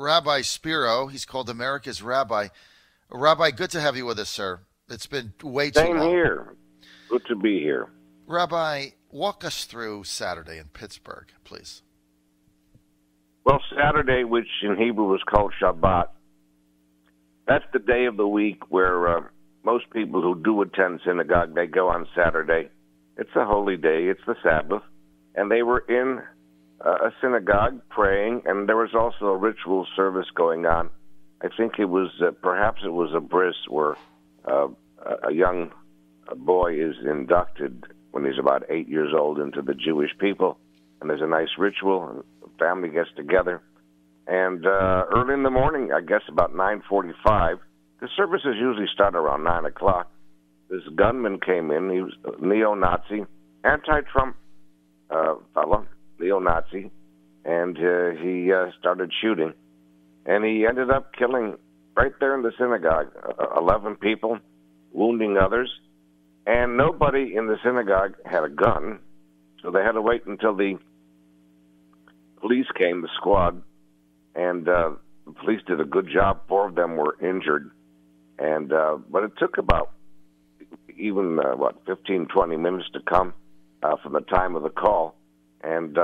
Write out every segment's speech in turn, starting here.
Rabbi Spero. He's called America's Rabbi. Rabbi, good to have you with us, sir. It's been way too long. Same here. Good to be here. Rabbi, walk us through Saturday in Pittsburgh, please. Well, Saturday, which in Hebrew is called Shabbat, that's the day of the week where most people who do attend synagogue, they go on Saturday. It's a holy day. It's the Sabbath. And they were in a synagogue praying, and there was also a ritual service going on. I think it was, perhaps it was a bris where a young boy is inducted when he's about 8 years old into the Jewish people. And there's a nice ritual, and the family gets together. And early in the morning, I guess about 9:45, the services usually start around 9 o'clock. This gunman came in. He was a neo-Nazi, anti-Trump fellow, neo-Nazi, and he started shooting. And he ended up killing, right there in the synagogue, 11 people, wounding others. And nobody in the synagogue had a gun, so they had to wait until the police came, the squad, and the police did a good job. 4 of them were injured. And but it took about 15, 20 minutes to come from the time of the call. And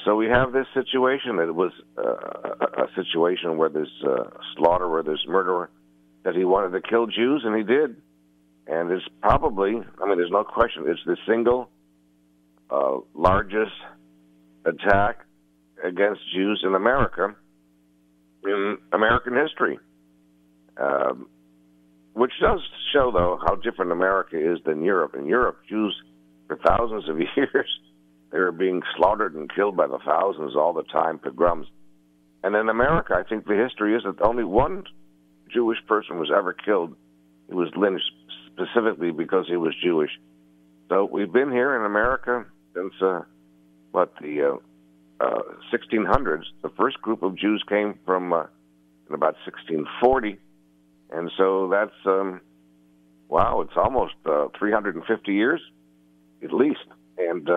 so we have this situation. It was a situation where there's slaughter, where there's murder, that he wanted to kill Jews, and he did. And it's probably, there's no question, it's the single largest attack against Jews in America in American history. Which does show, though, how different America is than Europe. In Europe, Jews, for thousands of years, they were being slaughtered and killed by the thousands all the time, pogroms. And in America, I think the history is that only one Jewish person was ever killed. He was lynched specifically because he was Jewish. So we've been here in America since, the 1600s. The first group of Jews came from in about 1640. And so that's, it's almost 350 years, at least. And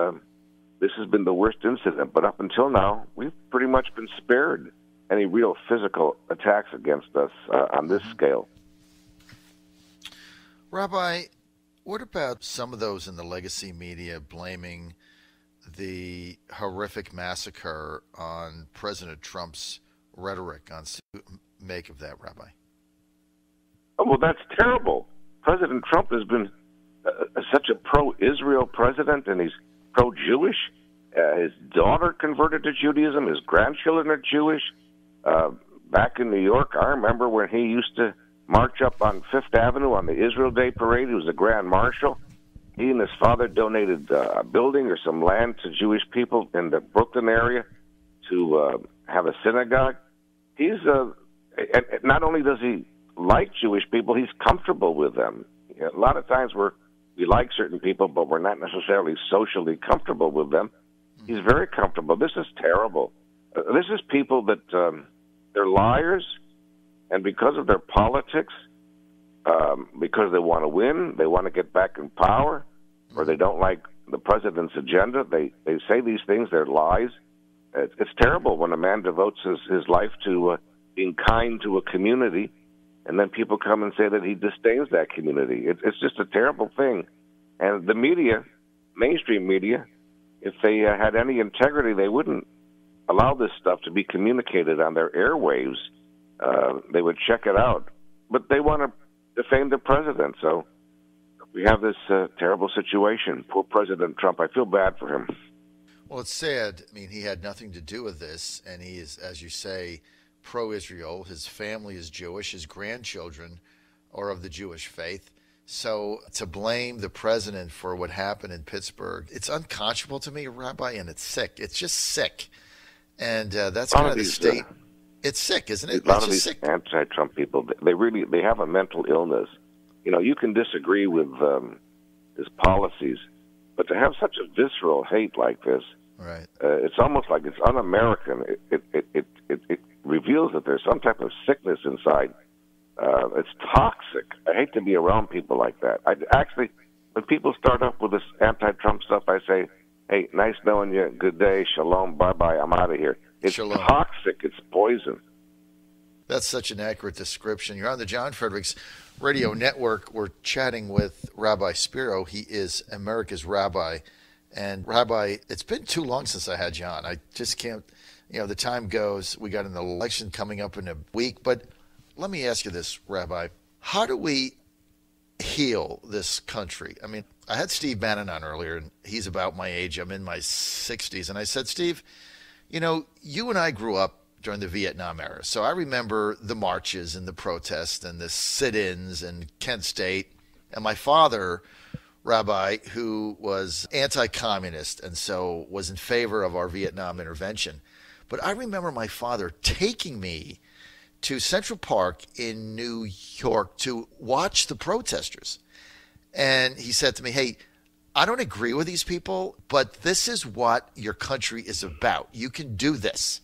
this has been the worst incident. But up until now, we've pretty much been spared any real physical attacks against us on this scale. Rabbi, what about some of those in the legacy media blaming the horrific massacre on President Trump's rhetoric? Make of that, Rabbi? Oh, well, that's terrible. President Trump has been such a pro-Israel president, and he's pro-Jewish. His daughter converted to Judaism. His grandchildren are Jewish. Back in New York, I remember when he used to march up on Fifth Avenue on the Israel Day Parade. He was a grand marshal. He and his father donated a building or some land to Jewish people in the Brooklyn area to have a synagogue. He's and not only does he like Jewish people, he's comfortable with them. A lot of times we like certain people, but we're not necessarily socially comfortable with them. He's very comfortable. This is terrible. This is people that they're liars, and because of their politics, because they want to win, they want to get back in power, or they don't like the president's agenda, they say these things, they're lies. It's terrible when a man devotes his life to being kind to a community, and then people come and say that he disdains that community. It's just a terrible thing. And the media, mainstream media, if they had any integrity, they wouldn't allow this stuff to be communicated on their airwaves. They would check it out. But they want to defame the president, so we have this terrible situation. Poor President Trump. I feel bad for him. Well, it's sad. He had nothing to do with this, and he is, as you say, pro-Israel. His family is Jewish. His grandchildren are of the Jewish faith. So to blame the president for what happened in Pittsburgh, it's unconscionable to me, Rabbi, and it's sick. It's just sick. And that's kind of the state. It's sick, isn't it? A lot of these anti-Trump people, they have a mental illness. You can disagree with his policies, but to have such a visceral hate like this, right? It's almost like it's un-American. It reveals that there's some type of sickness inside. It's toxic. I hate to be around people like that. When people start up with this anti-Trump stuff, I say, hey, nice knowing you, good day, shalom, bye-bye, I'm out of here. It's Shalom. toxic. It's poison. That's such an accurate description. You're on the John Fredericks Radio Network. We're chatting with Rabbi Spero. He is America's rabbi. And Rabbi, it's been too long since I had John. I just can't, the time goes. We got an election coming up in a week. But let me ask you this, Rabbi. How do we heal this country? I mean, I had Steve Bannon on earlier, and he's about my age. I'm in my 60s. And I said, Steve, you and I grew up during the Vietnam era. So I remember the marches and the protests and the sit-ins in Kent State. And my father, Rabbi, who was anti-communist and so was in favor of our Vietnam intervention. But I remember my father taking me to Central Park in New York to watch the protesters. And he said to me, hey, I don't agree with these people, but this is what your country is about. You can do this.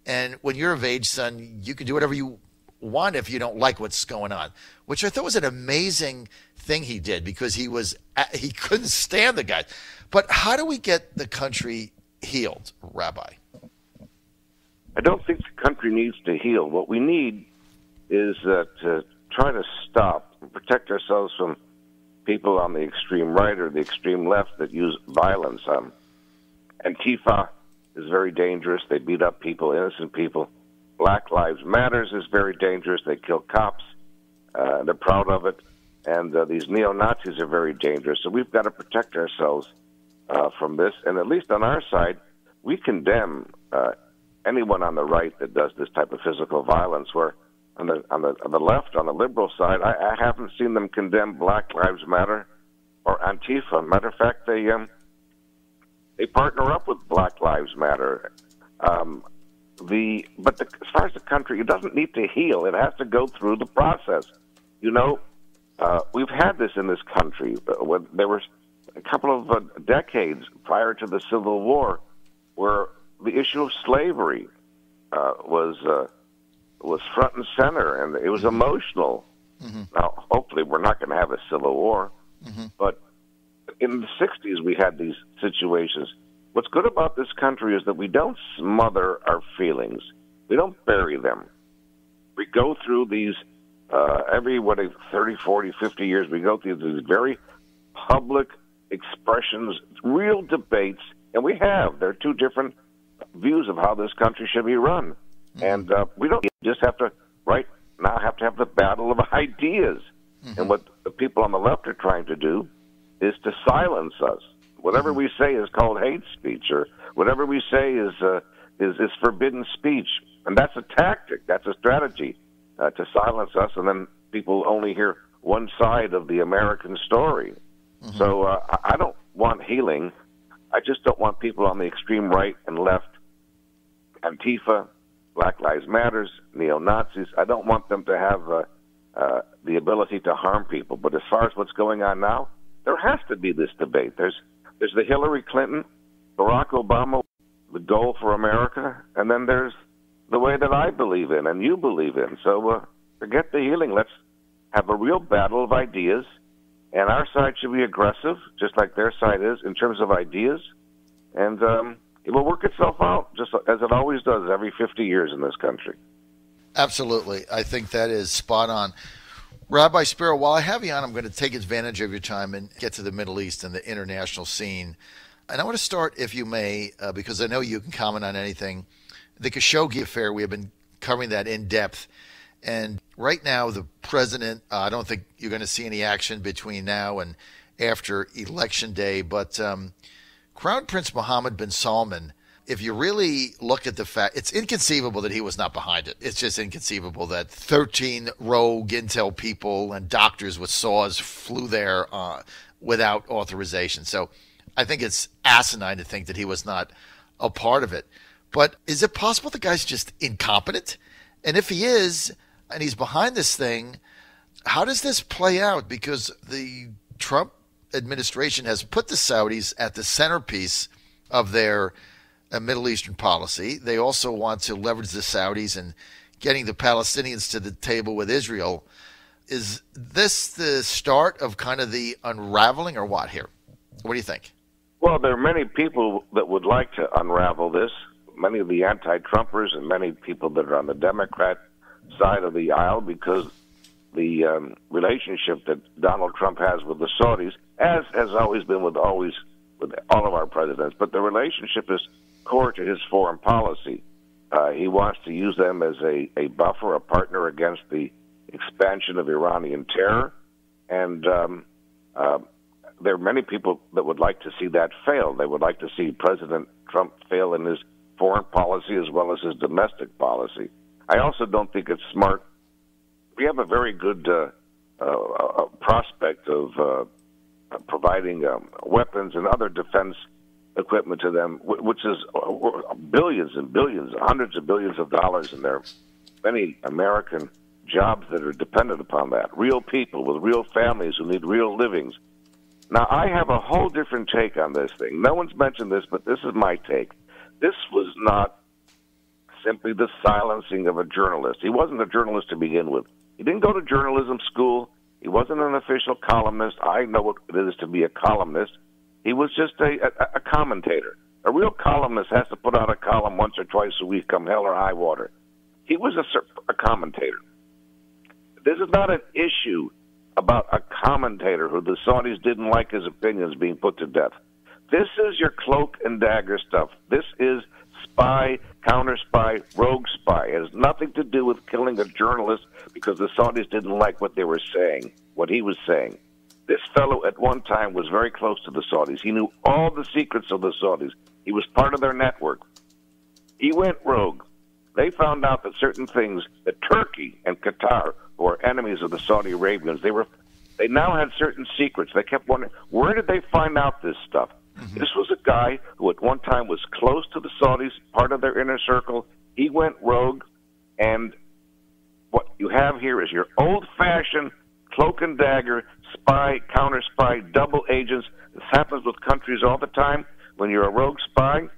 And when you're of age, son, you can do whatever you want if you don't like what's going on, which I thought was an amazing thing he did because he couldn't stand the guys. But how do we get the country healed, Rabbi? I don't think the country needs to heal. What we need is to try to stop and protect ourselves from people on the extreme right or the extreme left that use violence. Antifa is very dangerous. They beat up people, innocent people. Black Lives Matters is very dangerous. They kill cops. They're proud of it. And these neo-Nazis are very dangerous. So we've got to protect ourselves from this. And at least on our side, we condemn anyone on the right that does this type of physical violence. Where on the left, on the liberal side, I haven't seen them condemn Black Lives Matter or Antifa. Matter of fact, they partner up with Black Lives Matter. But as far as the country, it doesn't need to heal. It has to go through the process. We've had this in this country. There were a couple of decades prior to the Civil War where the issue of slavery was front and center, and it was emotional. Mm-hmm. Now, hopefully we're not going to have a Civil War, but in the 60s we had these situations. What's good about this country is that we don't smother our feelings. We don't bury them. We go through these, every 30, 40, 50 years, we go through these very public expressions, real debates, and there are two different views of how this country should be run. And we don't just have to, right now, have the battle of ideas. And what the people on the left are trying to do is to silence us. Whatever we say is called hate speech, or whatever we say is forbidden speech, and that's a tactic, that's a strategy to silence us, and then people only hear one side of the American story. So I don't want healing. I just don't want people on the extreme right and left, Antifa, Black Lives Matters, neo-Nazis. I don't want them to have the ability to harm people. But as far as what's going on now, there has to be this debate. There's the Hillary Clinton, Barack Obama, the goal for America, and then there's the way that I believe in and you believe in. So forget the healing. Let's have a real battle of ideas, and our side should be aggressive, just like their side is, in terms of ideas, and it will work itself out, just as it always does every 50 years in this country. Absolutely. I think that is spot on. Rabbi Spero, while I have you on, I'm going to take advantage of your time and get to the Middle East and the international scene. And I want to start, if you may, because I know you can comment on anything. The Khashoggi affair, we have been covering that in depth. And right now, the president, I don't think you're going to see any action between now and after Election Day. But Crown Prince Mohammed bin Salman, if you really look at the fact, it's inconceivable that he was not behind it. It's just inconceivable that 13 rogue intel people and doctors with saws flew there without authorization. So I think it's asinine to think that he was not a part of it. But is it possible the guy's just incompetent? And if he is, and he's behind this thing, how does this play out? Because the Trump administration has put the Saudis at the centerpiece of their Middle Eastern policy. They also want to leverage the Saudis and getting the Palestinians to the table with Israel. Is this the start of kind of the unraveling or what here? What do you think? Well, there are many people that would like to unravel this. many of the anti-Trumpers and many people that are on the Democrat side of the aisle, because the relationship that Donald Trump has with the Saudis, as has always been with all of our presidents, but the relationship is core to his foreign policy. He wants to use them as a buffer, a partner against the expansion of Iranian terror, and there are many people that would like to see that fail. They would like to see President Trump fail in his foreign policy as well as his domestic policy. I also don't think it's smart. We have a very good prospect of providing weapons and other defense equipment to them, which is billions and billions, hundreds of billions of dollars, and there are many American jobs that are dependent upon that. Real people with real families who need real livings. Now, I have a whole different take on this thing. No one's mentioned this, but this is my take. This was not simply the silencing of a journalist. He wasn't a journalist to begin with. He didn't go to journalism school. He wasn't an official columnist. I know what it is to be a columnist. He was just a commentator. A real columnist has to put out a column once or twice a week, come hell or high water. He was a commentator. This is not an issue about a commentator who the Saudis didn't like his opinions being put to death. This is your cloak and dagger stuff. This is spy, counter-spy, rogue spy. It has nothing to do with killing a journalist because the Saudis didn't like what they were saying, what he was saying. This fellow at one time was very close to the Saudis. He knew all the secrets of the Saudis. He was part of their network. He went rogue. They found out that certain things, that Turkey and Qatar, who are enemies of the Saudi Arabians, they now had certain secrets. They kept wondering, where did they find out this stuff? Mm-hmm. This was a guy who at one time was close to the Saudis, part of their inner circle. He went rogue, and what you have here is your old-fashioned cloak and dagger, spy, counter-spy, double agents. This happens with countries all the time. When you're a rogue spy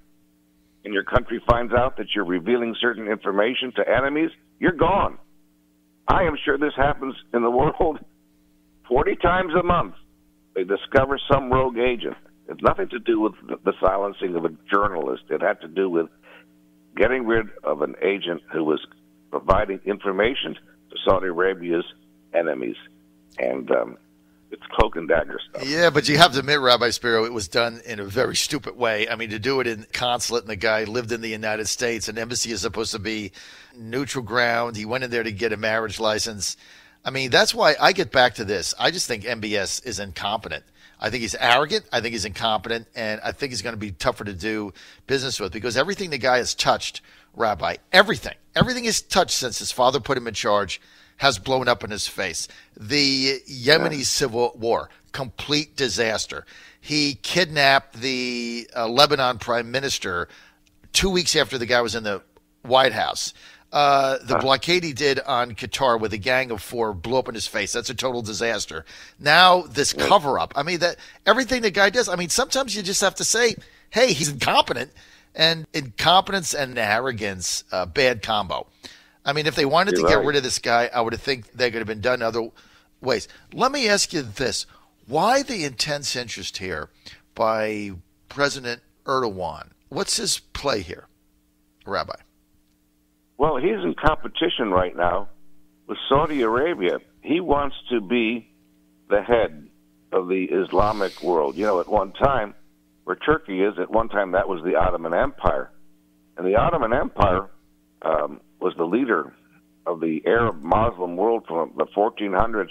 and your country finds out that you're revealing certain information to enemies, you're gone. I am sure this happens in the world 40 times a month. They discover some rogue agent. It's nothing to do with the silencing of a journalist. It had to do with getting rid of an agent who was providing information to Saudi Arabia's enemies. And it's cloak and dagger stuff. Yeah, but you have to admit, Rabbi Spero, it was done in a very stupid way. I mean, to do it in consulate, and the guy lived in the United States, an embassy is supposed to be neutral ground. He went in there to get a marriage license. I mean, that's why I get back to this. I just think MBS is incompetent. I think he's arrogant. I think he's incompetent. And I think he's going to be tougher to do business with because everything the guy has touched, Rabbi, everything he's touched since his father put him in charge has blown up in his face. The Yemeni civil war, complete disaster. He kidnapped the Lebanon prime minister 2 weeks after the guy was in the White House. The blockade he did on Qatar with a gang of 4 blew up in his face. That's a total disaster. Now this cover-up. I mean, that everything the guy does, I mean, sometimes you just have to say, hey, he's incompetent. And incompetence and arrogance, bad combo. I mean, if they wanted to get rid of this guy, I would have think they could have been done other ways. Let me ask you this. Why the intense interest here by President Erdogan? What's his play here, Rabbi? Well, he's in competition right now with Saudi Arabia. He wants to be the head of the Islamic world. You know, at one time, where Turkey is, at one time that was the Ottoman Empire. And the Ottoman Empire was the leader of the Arab Muslim world from the 1400s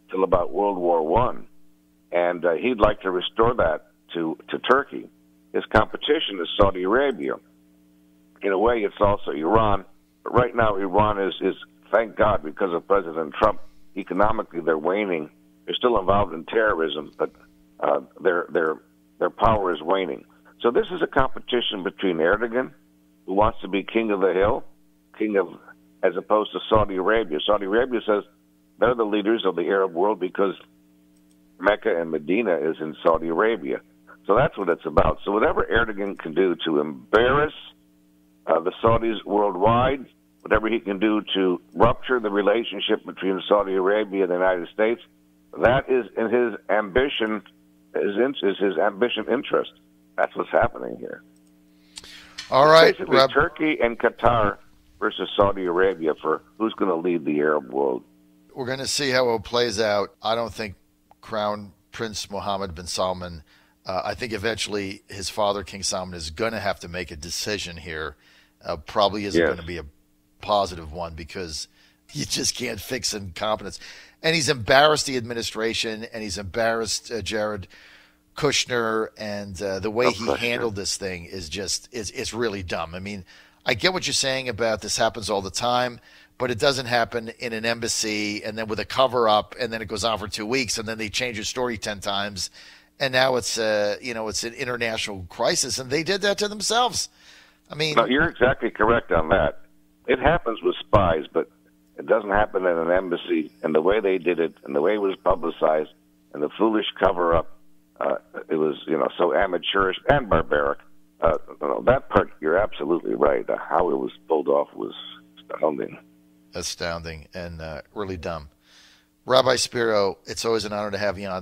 till about World War I. And he'd like to restore that to Turkey. His competition is Saudi Arabia. In a way, it's also Iran. But right now, Iran is thank God, because of President Trump, economically they're waning. They're still involved in terrorism, but their power is waning. So this is a competition between Erdogan, who wants to be king of the hill, as opposed to Saudi Arabia. Saudi Arabia says they're the leaders of the Arab world because Mecca and Medina is in Saudi Arabia. So that's what it's about. So whatever Erdogan can do to embarrass the Saudis worldwide, whatever he can do to rupture the relationship between Saudi Arabia and the United States, that is in his ambition, his ambition interest. That's what's happening here. All right, basically Turkey and Qatar versus Saudi Arabia for who's going to lead the Arab world. We're going to see how it plays out. I don't think Crown Prince Mohammed bin Salman, I think eventually his father, King Salman, is going to have to make a decision here. Probably isn't going to be a positive one because you just can't fix incompetence. And he's embarrassed the administration, and he's embarrassed Jared Kushner, and the way he handled this thing is just it's really dumb. I mean, I get what you're saying about this happens all the time, but it doesn't happen in an embassy and then with a cover-up, and then it goes on for 2 weeks, and then they change the story 10 times, and now it's it's an international crisis, and they did that to themselves. I mean, no, you're exactly correct on that. It happens with spies, but it doesn't happen in an embassy. And the way they did it, and the way it was publicized, and the foolish cover-up, it was so amateurish and barbaric. That part, you're absolutely right. How it was pulled off was astounding and really dumb. Rabbi Spero, it's always an honor to have you on.